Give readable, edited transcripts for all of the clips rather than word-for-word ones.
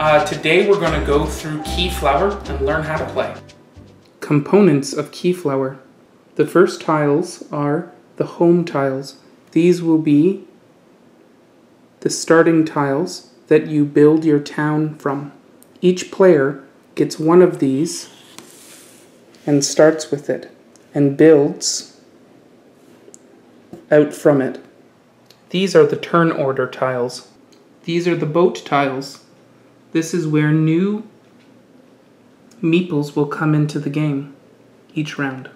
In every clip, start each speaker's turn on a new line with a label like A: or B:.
A: Today we're going to go through Keyflower and learn how to play. Components of Keyflower. The first tiles are the home tiles. These will be the starting tiles that you build your town from. Each player gets one of these and starts with it and builds out from it. These are the turn order tiles. These are the boat tiles. This is where new meeples will come into the game each round.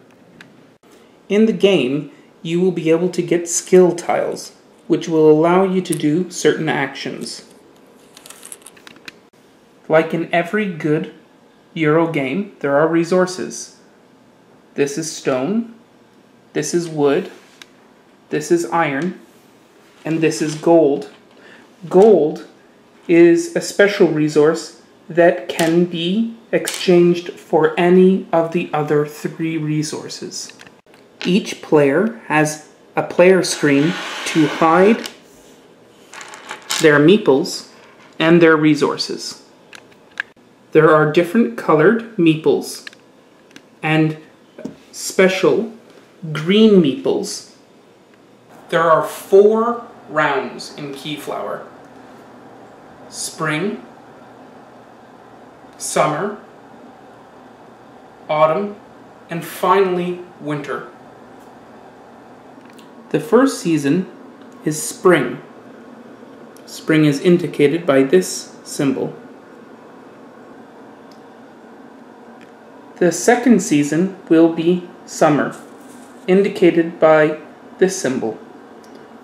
A: In the game, you will be able to get skill tiles, which will allow you to do certain actions. Like in every good Euro game, there are resources. This is stone, this is wood, this is iron, and this is gold. Gold is a special resource that can be exchanged for any of the other three resources. Each player has a player screen to hide their meeples and their resources. There are different colored meeples and special green meeples. There are 4 rounds in Keyflower: spring, summer, autumn, and finally winter. The first season is spring. Spring is indicated by this symbol. The second season will be summer, indicated by this symbol.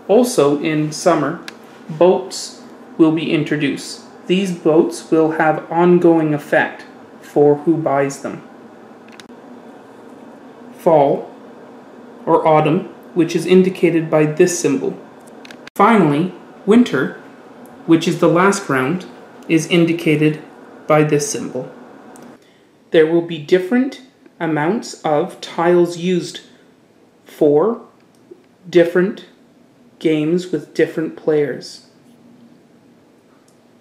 A: Also in summer, boats will be introduced. These boats will have ongoing effect for who buys them. Fall, or autumn, which is indicated by this symbol. Finally, winter, which is the last round, is indicated by this symbol. There will be different amounts of tiles used for different games with different players.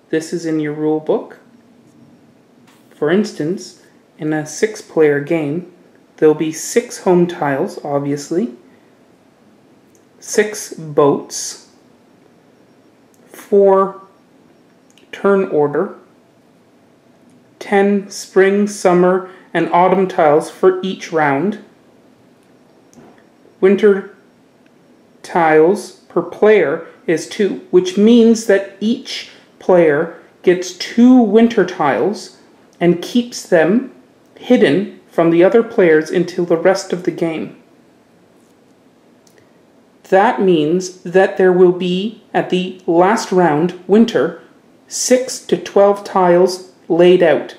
A: This is in your rule book. For instance, in a 6-player game, there'll be 6 home tiles, obviously, 6 boats, 4 turn order, 10 spring, summer, and autumn tiles for each round. Winter tiles per player is 2, which means that each player gets 2 winter tiles and keeps them hidden from the other players until the rest of the game. That means that there will be, at the last round, winter, 6 to 12 tiles laid out.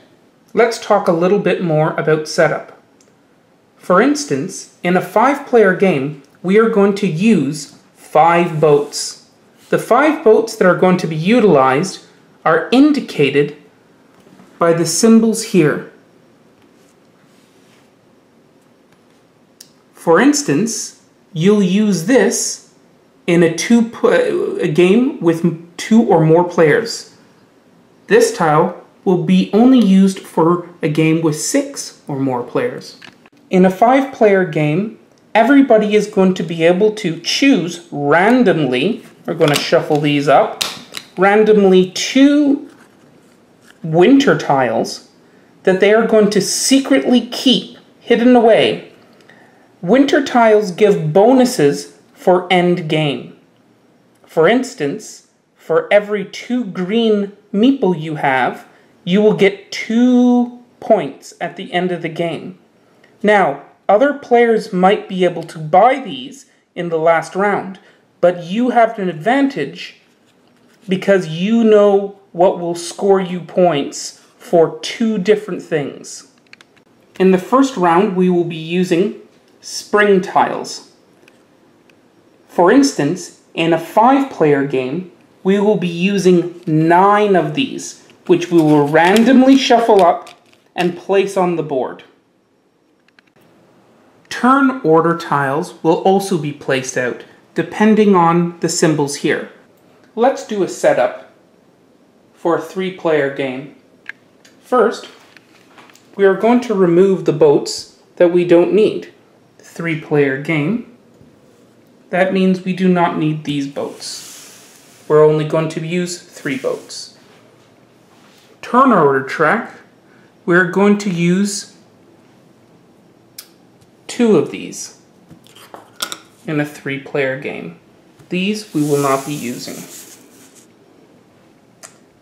A: Let's talk a little bit more about setup. For instance, in a 5-player game, we are going to use 5 boats. The 5 boats that are going to be utilized are indicated by the symbols here. For instance, you'll use this in a game with 2 or more players. This tile will be only used for a game with 6 or more players. In a 5-player game, everybody is going to be able to choose randomly, we're going to shuffle these up, randomly 2 winter tiles that they are going to secretly keep hidden away. Winter tiles give bonuses for end game. For instance, for every 2 green meeple you have, you will get 2 points at the end of the game. Now, other players might be able to buy these in the last round, but you have an advantage because you know what will score you points for 2 different things. In the first round, we will be using spring tiles. For instance, in a 5-player game, we will be using 9 of these, which we will randomly shuffle up and place on the board. Turn order tiles will also be placed out, depending on the symbols here. Let's do a setup for a 3-player game. First, we are going to remove the boats that we don't need. 3-player game. That means we do not need these boats. We're only going to use 3 boats. Turn order track, we're going to use 2 of these in a 3-player game. These we will not be using.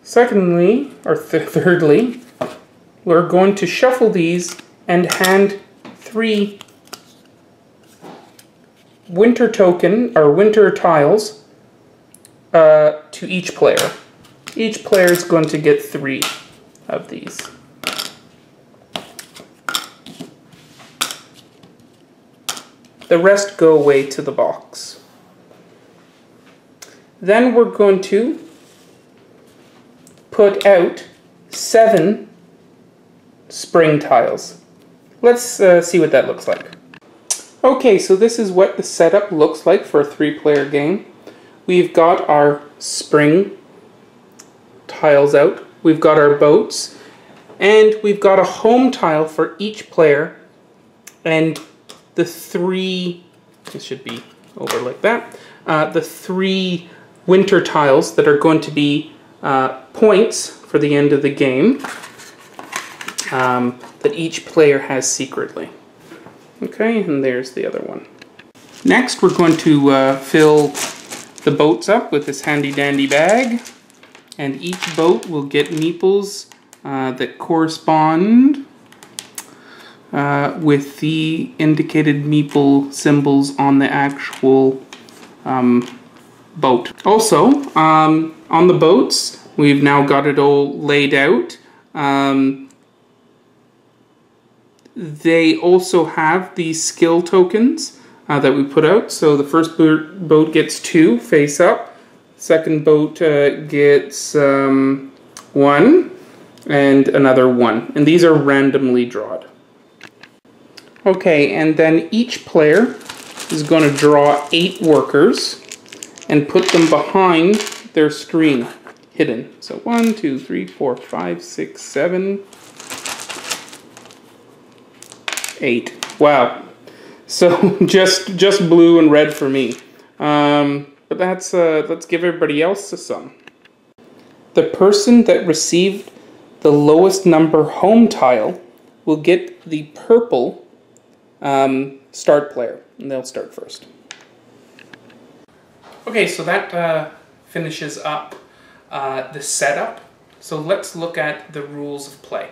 A: Secondly, or thirdly, we're going to shuffle these and hand 3 winter token or winter tiles to each player. Each player is going to get 3 of these. The rest go away to the box. Then we're going to put out 7 spring tiles. Let's see what that looks like. Okay, so this is what the setup looks like for a 3-player game. We've got our spring tiles out, we've got our boats, and we've got a home tile for each player, and the 3, this should be over like that, the 3 winter tiles that are going to be points for the end of the game that each player has secretly. Okay, and there's the other one. Next, we're going to fill the boats up with this handy dandy bag, and each boat will get meeples that correspond with the indicated meeple symbols on the actual boat. Also, on the boats, we've now got it all laid out. They also have these skill tokens that we put out. So the first boat gets 2 face up. Second boat gets 1 and another 1. And these are randomly drawn. Okay, and then each player is going to draw 8 workers and put them behind their screen, hidden. So 1, 2, 3, 4, 5, 6, 7, 8. Wow. So just blue and red for me. But that's let's give everybody else some. The person that received the lowest number home tile will get the purple start player, and they'll start first. Okay, so that finishes up the setup. So let's look at the rules of play.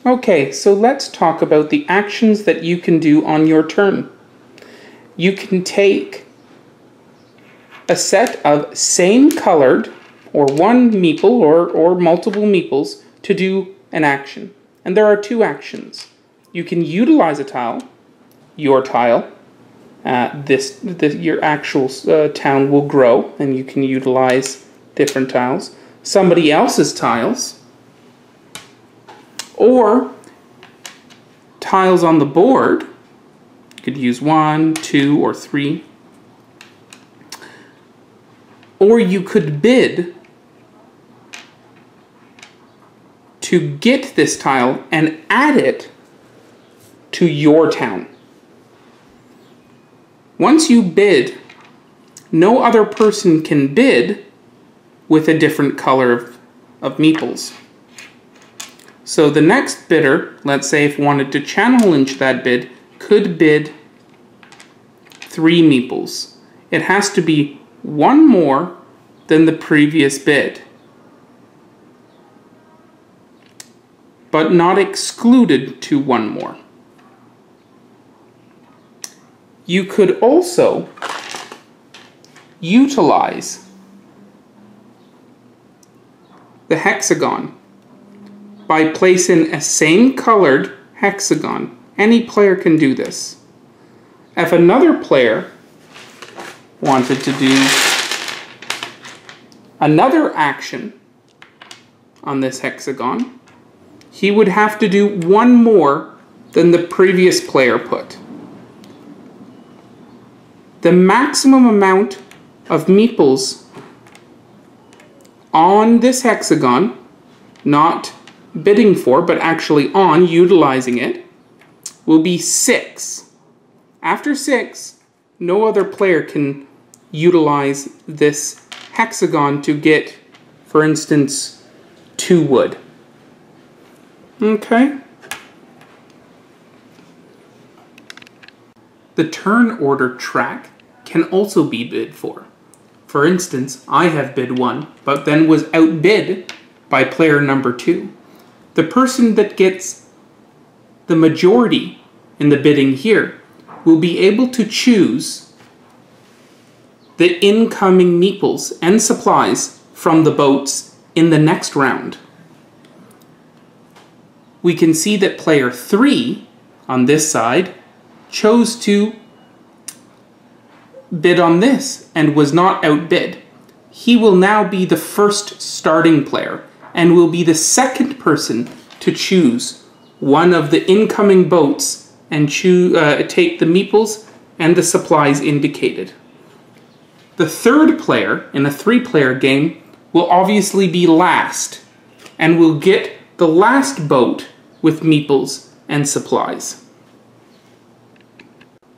A: Okay, so let's talk about the actions that you can do on your turn. You can take a set of same colored, or 1 meeple, or multiple meeples to do an action. And there are 2 actions. You can utilize a tile, your tile. Your actual town will grow, and you can utilize different tiles. Somebody else's tiles, or tiles on the board. You could use 1, 2, or 3. Or you could bid to get this tile and add it to your town. Once you bid, no other person can bid with a different color of meeples. So the next bidder, let's say if wanted to challenge that bid, could bid 3 meeples. It has to be 1 more than the previous bid, but not excluded to 1 more. You could also utilize the hexagon by placing a same colored hexagon. Any player can do this. If another player wanted to do another action on this hexagon, he would have to do 1 more than the previous player put. The maximum amount of meeples on this hexagon, not bidding for, but actually on, utilizing it, will be 6. After 6, no other player can utilize this hexagon to get, for instance, 2 wood. Okay. The turn order track can also be bid for. For instance, I have bid 1, but then was outbid by player number 2. The person that gets the majority in the bidding here will be able to choose the incoming meeples and supplies from the boats in the next round. We can see that player 3 on this side chose to bid on this and was not outbid. He will now be the first starting player and will be the second person to choose one of the incoming boats and take the meeples and the supplies indicated. The third player in a 3-player game will obviously be last and will get the last boat with meeples and supplies.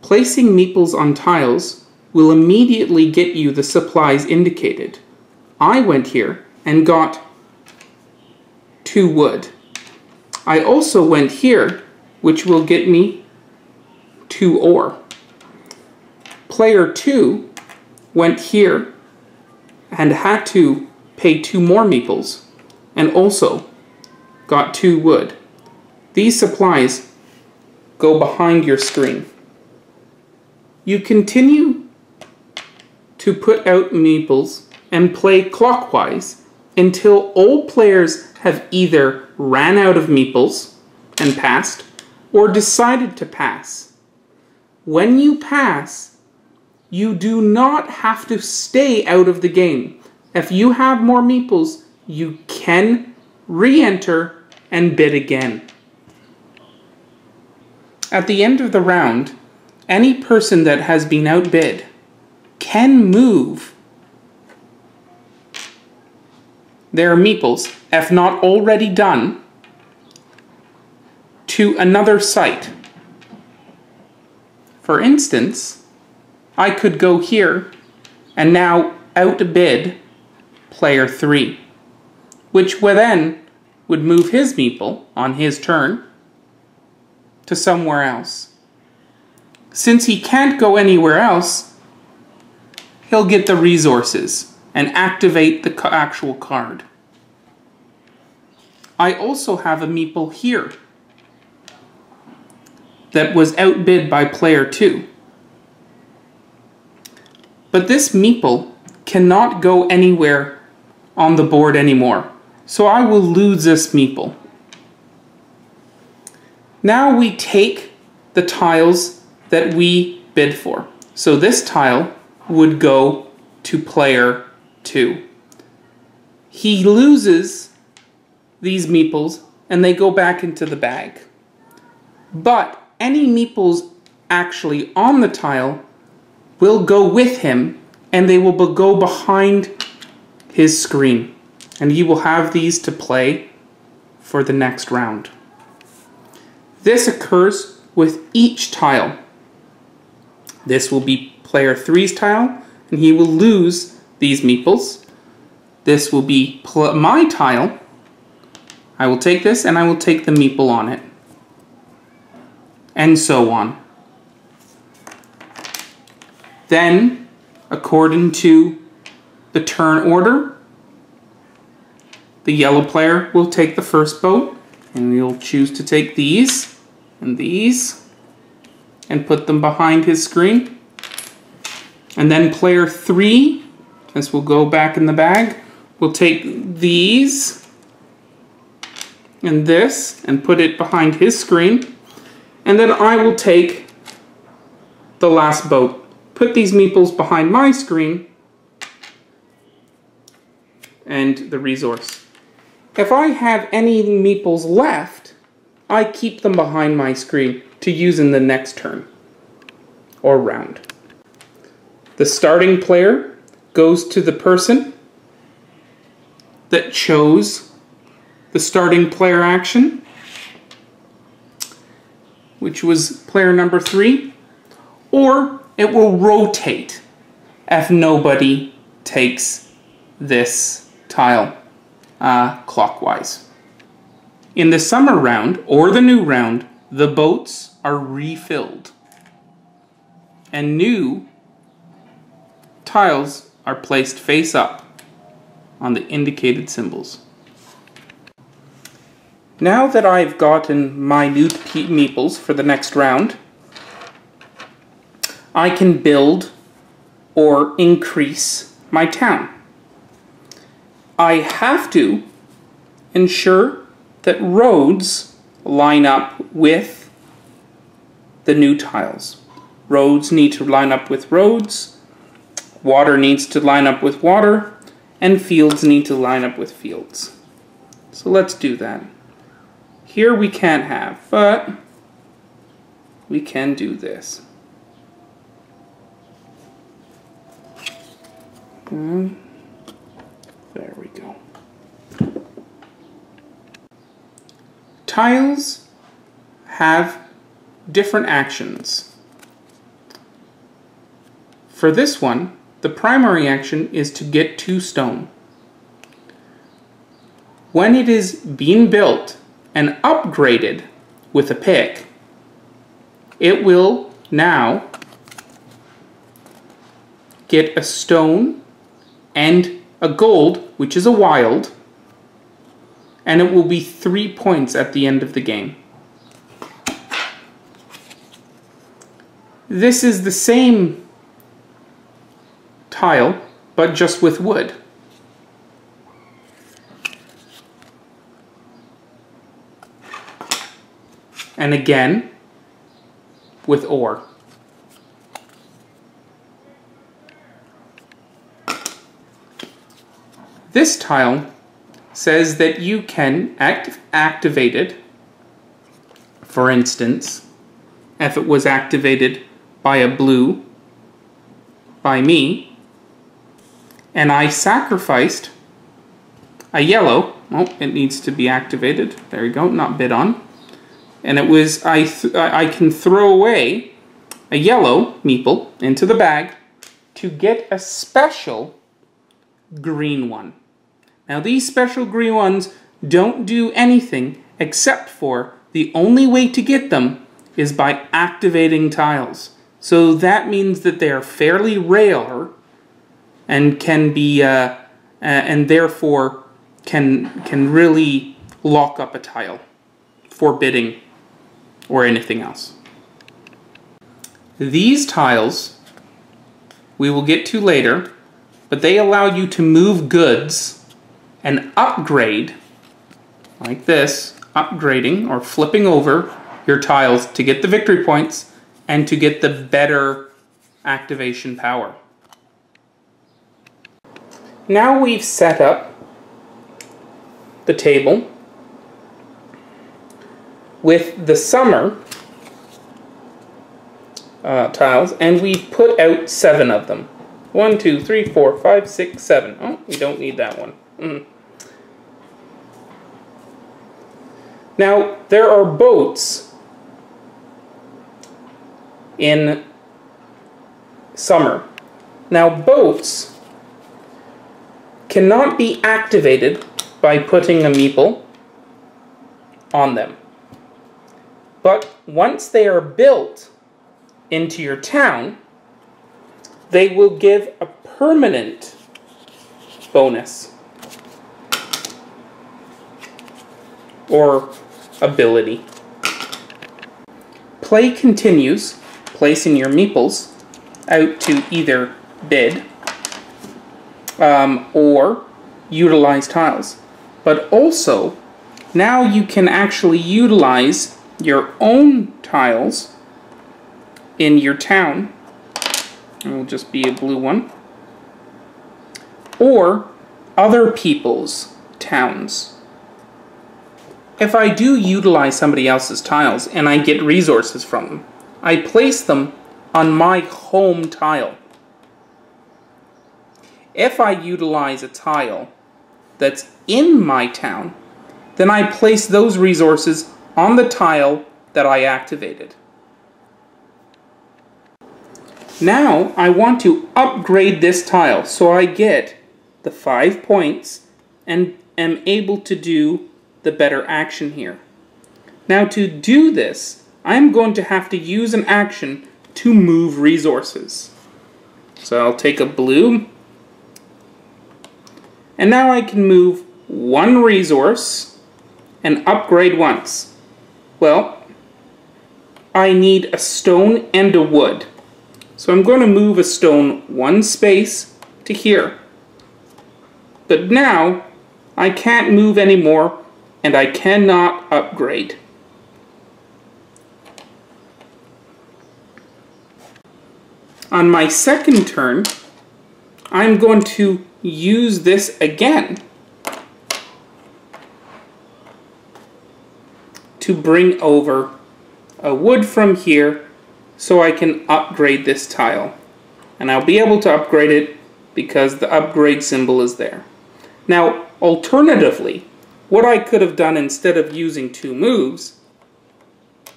A: Placing meeples on tiles will immediately get you the supplies indicated. I went here and got 2 wood. I also went here, which will get me 2 ore. Player 2 went here and had to pay 2 more meeples and also got 2 wood. These supplies go behind your screen. You continue to put out meeples and play clockwise until all players have either ran out of meeples and passed or decided to pass. When you pass, you do not have to stay out of the game. If you have more meeples, you can re-enter and bid again. At the end of the round, any person that has been outbid can move their meeples, if not already done, to another site. For instance, I could go here and now outbid player 3, which then would move his meeple on his turn to somewhere else. Since he can't go anywhere else, he'll get the resources and activate the actual card. I also have a meeple here that was outbid by player 2. But this meeple cannot go anywhere on the board anymore, so I will lose this meeple. Now we take the tiles that we bid for. So this tile would go to player 2. He loses these meeples and they go back into the bag. But any meeples actually on the tile will go with him and they will go behind his screen. And he will have these to play for the next round. This occurs with each tile. This will be player 3's tile, and he will lose these meeples. This will be my tile. I will take this, and I will take the meeple on it. And so on. Then, according to the turn order, the yellow player will take the first boat, and he'll choose to take these, and put them behind his screen. And then player 3, this will go back in the bag, will take these and this and put it behind his screen. And then I will take the last boat, put these meeples behind my screen, and the resource. If I have any meeples left, I keep them behind my screen to use in the next turn or round. The starting player goes to the person that chose the starting player action, which was player number 3, or it will rotate if nobody takes this tile clockwise. In the summer round, or the new round, the boats are refilled, and new tiles are placed face up on the indicated symbols. Now that I've gotten my new meeples for the next round, I can build or increase my town. I have to ensure that roads line up with the new tiles. Roads need to line up with roads, water needs to line up with water, and fields need to line up with fields. So let's do that. Here we can't have, but we can do this. There we go. Tiles have different actions. For this one, the primary action is to get 2 stone. When it is being built and upgraded with a pick, it will now get a stone and a gold, which is a wild, and it will be 3 points at the end of the game. This is the same tile, but just with wood. And again, with ore. This tile says that you can activate it. For instance, if it was activated by a blue, by me, and I sacrificed a yellow, oh, it needs to be activated, there you go, not bid on, and it was, I can throw away a yellow meeple into the bag to get a special green one. Now these special green ones don't do anything except for the only way to get them is by activating tiles. So that means that they are fairly rare and can be, and therefore can really lock up a tile for bidding or anything else. These tiles we will get to later, but they allow you to move goods and upgrade, like this, upgrading or flipping over your tiles to get the victory points and to get the better activation power. Now we've set up the table with the summer tiles, and we've put out 7 of them. 1, 2, 3, 4, 5, 6, 7. Oh, we don't need that one. Now, there are boats in summer. Now, boats cannot be activated by putting a meeple on them. But once they are built into your town, they will give a permanent bonus or ability. Play continues, placing your meeples out to either bid or utilize tiles. But also, now you can actually utilize your own tiles in your town. It will just be a blue one. Or other people's towns. If I do utilize somebody else's tiles and I get resources from them, I place them on my home tile. If I utilize a tile that's in my town, then I place those resources on the tile that I activated. Now I want to upgrade this tile so I get the 5 points and am able to do the better action here. Now to do this, I'm going to have to use an action to move resources. So I'll take a blue, and now I can move one resource and upgrade once. Well, I need a stone and a wood. So I'm going to move a stone one space to here. But now I can't move anymore and I cannot upgrade. On my second turn, I'm going to use this again to bring over a wood from here so I can upgrade this tile. And I'll be able to upgrade it because the upgrade symbol is there. Now, alternatively, what I could have done instead of using 2 moves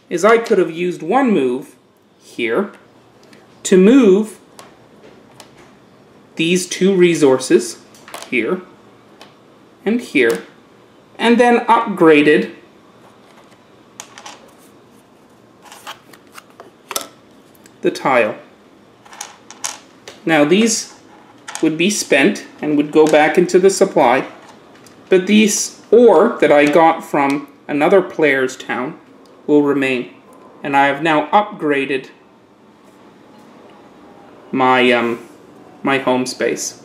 A: is I could have used one move here to move these 2 resources here and here, and then upgraded the tile. Now these would be spent and would go back into the supply, but these ore that I got from another player's town will remain, and I have now upgraded my my home space.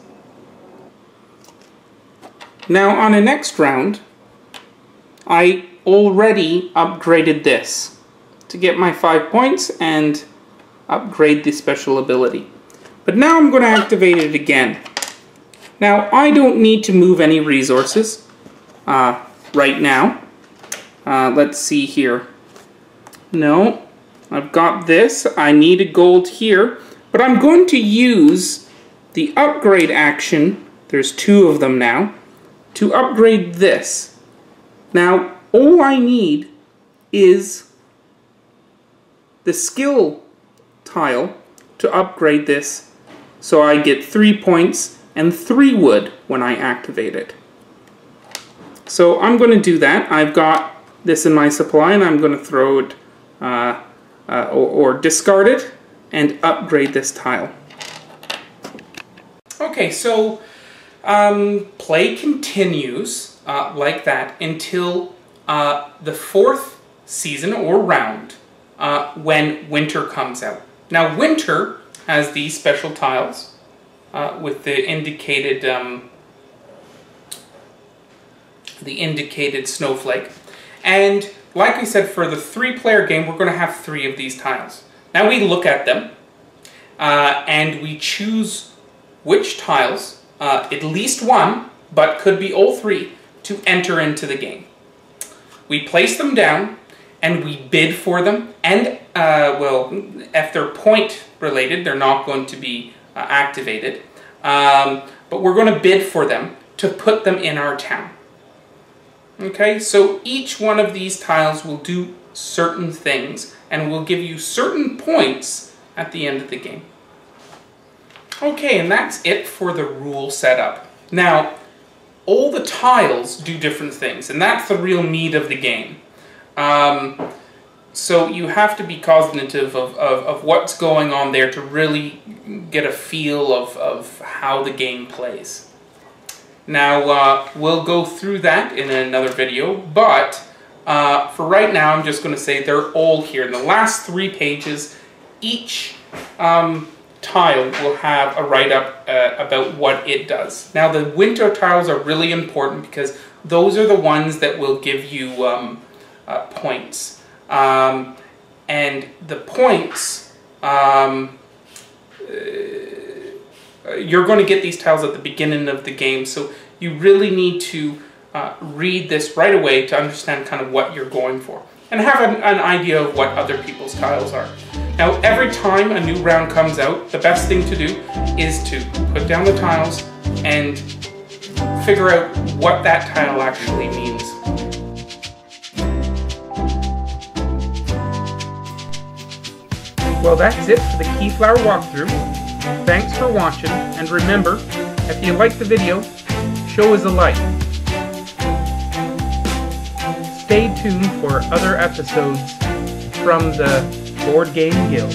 A: Now on the next round, I already upgraded this to get my 5 points and upgrade the special ability. But now I'm going to activate it again. Now I don't need to move any resources right now. Let's see here. No, I've got this. I need a gold here. But I'm going to use the upgrade action, there's 2 of them now, to upgrade this. Now, all I need is the skill tile to upgrade this, so I get 3 points and 3 wood when I activate it. So I'm going to do that. I've got this in my supply, and I'm going to throw it or discard it and upgrade this tile. Okay, so play continues like that until the 4th season or round when winter comes out. Now winter has these special tiles with the indicated snowflake, and like I said, for the 3-player game we're going to have 3 of these tiles. Now we look at them, and we choose which tiles, at least one, but could be all 3, to enter into the game. We place them down, and we bid for them, and, well, if they're point related, they're not going to be activated, but we're going to bid for them to put them in our town. Okay, so each one of these tiles will do certain things, and will give you certain points at the end of the game. Okay, and that's it for the rule setup. Now, all the tiles do different things, and that's the real meat of the game. So you have to be cognitive of what's going on there to really get a feel of how the game plays. Now, we'll go through that in another video, but for right now, I'm just going to say they're all here. In the last 3 pages, each tile will have a write-up about what it does. Now, the winter tiles are really important because those are the ones that will give you points. And the points, you're going to get these tiles at the beginning of the game, so you really need to read this right away to understand kind of what you're going for, and have an idea of what other people's tiles are. Now, every time a new round comes out, the best thing to do is to put down the tiles and figure out what that tile actually means. Well, that's it for the Keyflower walkthrough. Thanks for watching, and remember, if you liked the video, show us a like. Stay tuned for other episodes from the Board Game Guild.